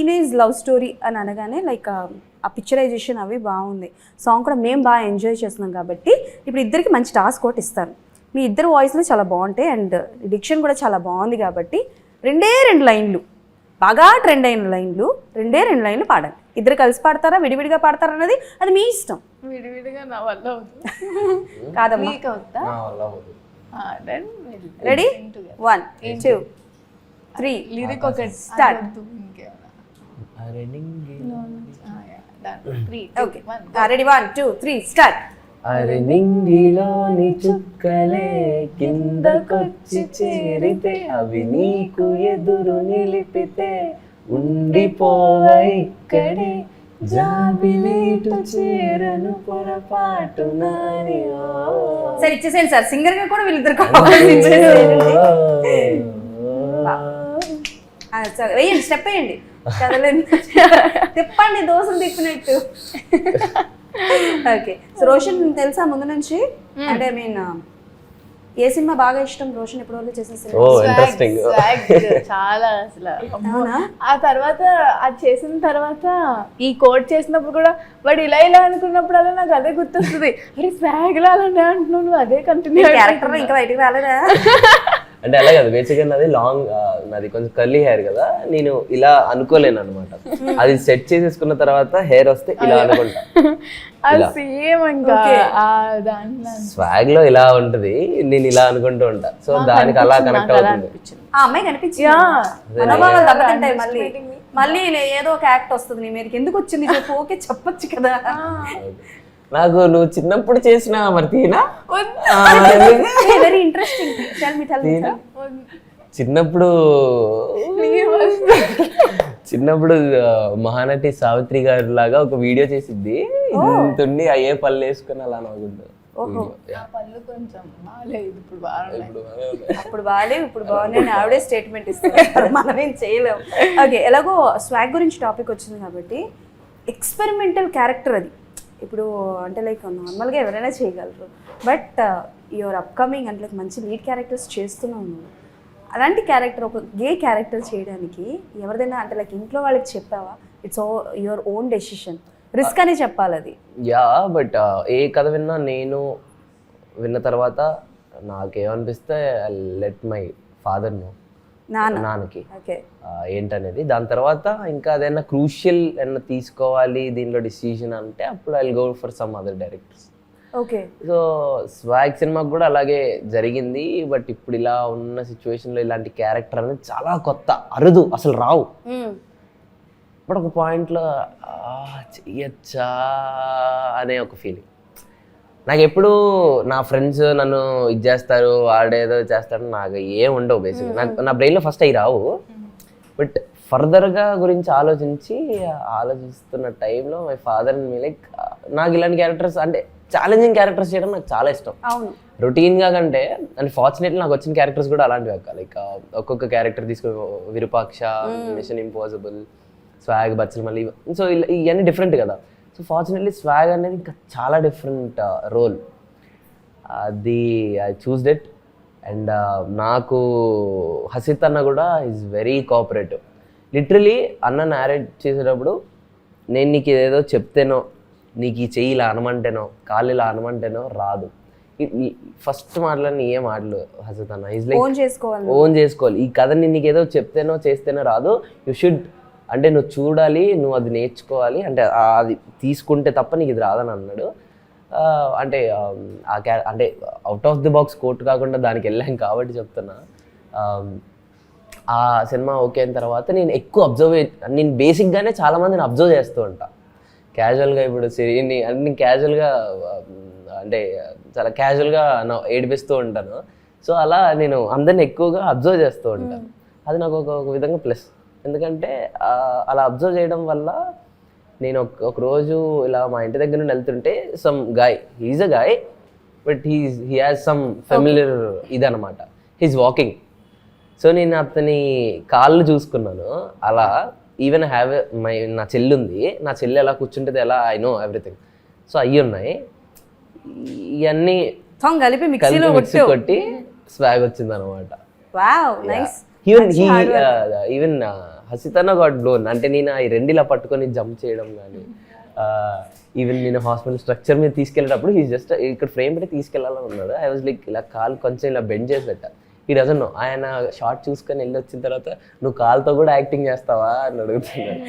Teenage love story అని అనగానే like ఆ పిక్చరైజేషన్ అవి బాగుంది. సాంగ్ కూడా మేము బాగా ఎంజాయ్ చేస్తున్నాం కాబట్టి ఇప్పుడు ఇద్దరికి మంచి టాస్క్ ఒకటి ఇస్తాను. మీ ఇద్దరు వాయిస్లు చాలా బాగుంటాయి అండ్ డిక్షన్ కూడా చాలా బాగుంది కాబట్టి 2 లైన్లు బాగా ట్రెండ్ అయిన లైన్లు 2 లైన్లు పాడాలి. ఇద్దరు కలిసి పాడతారా విడివిడిగా పాడతారా అన్నది అది మీ ఇష్టం. విడివిడిగా నా వల్ల కాదమ్మా రెడీ 1 2 3 లిరిక్ ఒకటి స్టార్ట్. Ready 1 2 3 start. అరే నింగిలోని చుక్కలే కిందకొచ్చి చేరితే అవి నీకు ఎదురు నిలిపితే ఉండిపోవ ఇక్కడే జాబిలీటు చేరను పొరపాటునని. సరే ఇచ్చేసేయండి సార్, సింగర్ గా కూడా వీళ్ళిద్దరు వేయండి, స్టెప్ వేయండి, తిప్పండి దోశలు తిప్పినట్టు. ఓకే, సో రోషన్ తెలుసా ముందు నుంచి? అంటే ఐ మీన్ ఏ సినిమా బాగా ఇష్టం రోషన్ ఇప్పటివరకు చేసిన సినిమా? చాలా అసలు. ఆ తర్వాత అది చేసిన తర్వాత ఈ కోడ్ చేసినప్పుడు కూడా వాడు ఇలా ఇలా అనుకున్నప్పుడు అలా నాకు అదే గుర్తొస్తుంది. అరే స్వాగ్ లా అలానే అంటున్నావు, నువ్వు అదే కంటిన్యూ. క్యారెక్టర్ ఇంకా బయటికి రాలేదా? అంటే అలా కదా, బేసిక్గా నాది లాంగ్, నాది కొంచెం కర్లీ హెయిర్ కదా, నేను ఇలా అనుకోలేను అనమాట. అది సెట్ చేసేసుకున్న తర్వాత హెయిర్ వస్తే ఇలా అనుకుంటా. స్వాగ్ లో ఇలా ఉంటది, నేను ఇలా అనుకుంటూ ఉంటా. సో దానికి అలా కనెక్ట్ అవుతుంది. ఆ అమ్మాయి కనిపించింది. మళ్ళీ ఏదో ఒక యాక్ట్ వస్తుంది నీ మీదకి, ఎందుకు వచ్చింది చెప్పు. ఓకే చెప్పొచ్చు కదా. నాకు నువ్వు చిన్నప్పుడు చేసిన మరి తీనా వెరీ ఇంట్రెస్టింగ్. చిన్నప్పుడు మహానటి సావిత్రి గారి లాగా ఒక వీడియో చేసిద్ది, తుండి అయ్యే పళ్ళు వేసుకుని అలా నవ్వుకుంటా. అప్పుడు బాగాలేవు ఇప్పుడు బాగున్నాయి ఆవిడే స్టేట్మెంట్ ఇస్తారు, మనం ఏం చేయలేము. ఓకే, ఎలాగో స్వాగ్ గురించి టాపిక్ వచ్చింది కాబట్టి ఎక్స్పెరిమెంటల్ క్యారెక్టర్ అది. ఇప్పుడు అంటే లైక్ నార్మల్గా ఎవరైనా చేయగలరు, బట్ యువర్ అప్కమింగ్ అంటే లైక్ మంచి లీడ్ క్యారెక్టర్స్ చేస్తున్నావు నువ్వు. అలాంటి క్యారెక్టర్, ఒక గే క్యారెక్టర్ చేయడానికి ఎవరిదైనా అంటే లైక్ ఇంట్లో వాళ్ళకి చెప్పావా? It's your own decision, risk అని చెప్పాలి అది. యా, బట్ ఏ కథ విన్నా నేను విన్న తర్వాత నాకేమనిపిస్తే లెట్ మై ఫాదర్ నో, నాన్నకి ఏంటనేది. దాని తర్వాత ఇంకా అదైనా క్రూషియల్ ఏమన్నా తీసుకోవాలి దీనిలో డిసిజన్ అంటే అప్పుడు I will go for some other directors. Okay, so swag సినిమాకి కూడా అలాగే జరిగింది. బట్ ఇప్పుడు ఇలా ఉన్న సిచ్యువేషన్లో ఇలాంటి క్యారెక్టర్ అనేది చాలా కొత్త, అరుదు, అసలు రావు. బట్ ఒక పాయింట్లో చెయ్యచ్చా అనే ఒక ఫీలింగ్ నాకు. ఎప్పుడు నా ఫ్రెండ్స్ నన్ను ఇది చేస్తారు, వాడేదో చేస్తాడు, నాకు ఏం ఉండవు బేసిక్గా. నాకు నా బ్రెయిన్లో ఫస్ట్ అవి రావు. బట్ ఫర్దర్గా గురించి ఆలోచిస్తున్న టైంలో మై ఫాదర్ మీ లైక్ నాకు ఇలాంటి క్యారెక్టర్స్ అంటే ఛాలెంజింగ్ క్యారెక్టర్స్ చేయడం నాకు చాలా ఇష్టం. రొటీన్గా కంటే అండ్ ఫార్చునేట్లీ నాకు వచ్చిన క్యారెక్టర్స్ కూడా అలాంటివి అక్క. లైక్ ఒక్కొక్క క్యారెక్టర్ తీసుకుని విరూపాక్ష, మిషన్ ఇంపాసిబుల్, స్వాగ్, బచ్చల్ మళ్ళీ, సో ఇవన్నీ డిఫరెంట్ కదా. సో ఫార్చునేట్లీ స్వాగ్ అనేది ఇంకా చాలా డిఫరెంట్ రోల్. అది ఐ చూస్డ్ ఇట్. అండ్ నాకు హసిత్ అన్న కూడా ఈజ్ వెరీ కోఆపరేటివ్. లిటరలీ అన్న నారేట్ చేసేటప్పుడు నేను నీకు ఏదో చెప్తేనో, నీకు ఈ చెయ్యి ఇలా అనమంటేనో, కాళ్ళు ఇలా అనమంటేనో రాదు. ఫస్ట్ మాటలని ఏ మాటలు హసిత్ అన్న ఈజ్ లైక్ ఓన్ చేసుకోవాలి. ఈ కథని నీకు ఏదో చెప్తేనో చేస్తేనో రాదు, యూ షుడ్, అంటే నువ్వు చూడాలి, నువ్వు అది నేర్చుకోవాలి, అంటే అది తీసుకుంటే తప్ప నీకు ఇది రాదని అన్నాడు. అంటే అంటే out of the box quote కాకుండా దానికి వెళ్ళాం కాబట్టి చెప్తున్నా. ఆ సినిమా ఓకే అయిన తర్వాత నేను ఎక్కువ నేను బేసిక్గానే చాలామందిని అబ్జర్వ్ చేస్తూ ఉంటా క్యాజువల్గా. ఇప్పుడు సిరిని అన్ని క్యాజువల్గా అంటే చాలా క్యాజువల్గా ఏడిపిస్తూ ఉంటాను. సో అలా నేను అందరిని ఎక్కువగా అబ్జర్వ్ చేస్తూ ఉంటాను. అది నాకు ఒక విధంగా ప్లస్. ఎందుకంటే అలా అబ్జర్వ్ చేయడం వల్ల నేను ఒక రోజు ఇలా మా ఇంటి దగ్గర నుండి వెళ్తుంటే some guy, he's a guy but he has some familiar ఇదనమాట, హీస్ వాకింగ్. సో నేను అతని కాళ్ళు చూసుకున్నాను. అలా ఈవెన్ నా చెల్లి ఉంది, నా చెల్లి ఎలా కూర్చుంటుంది, ఎలా ఐ నో ఎవ్రీథింగ్. సో అయ్యి ఉన్నాయి, ఇవన్నీ కలిపి మిక్సీ కొట్టి స్వాగ్ వచ్చింది అనమాట. Wow nice. ఈవెన్ హసితన్న గాట్ బ్లోన్. అంటే నేను ఈ రెండు ఇలా పట్టుకొని జంప్ చేయడం కానీ ఈవెన్ నేను హాస్పిటల్ స్ట్రక్చర్ మీద తీసుకెళ్ళేటప్పుడు ఈ జస్ట్ ఇక్కడ ఫ్రేమ్ పెట్టి తీసుకెళ్ళాలని ఉన్నాడు. ఐ వాజ్ లైక్ ఇలా కాలు కొంచెం ఇలా బెండ్ చేసి పెట్టా. ఈ డజన్ నో. ఆయన షార్ట్ చూసుకొని వెళ్ళి వచ్చిన తర్వాత నువ్వు కాలుతో కూడా యాక్టింగ్ చేస్తావా అని అడుగుతున్నాడు.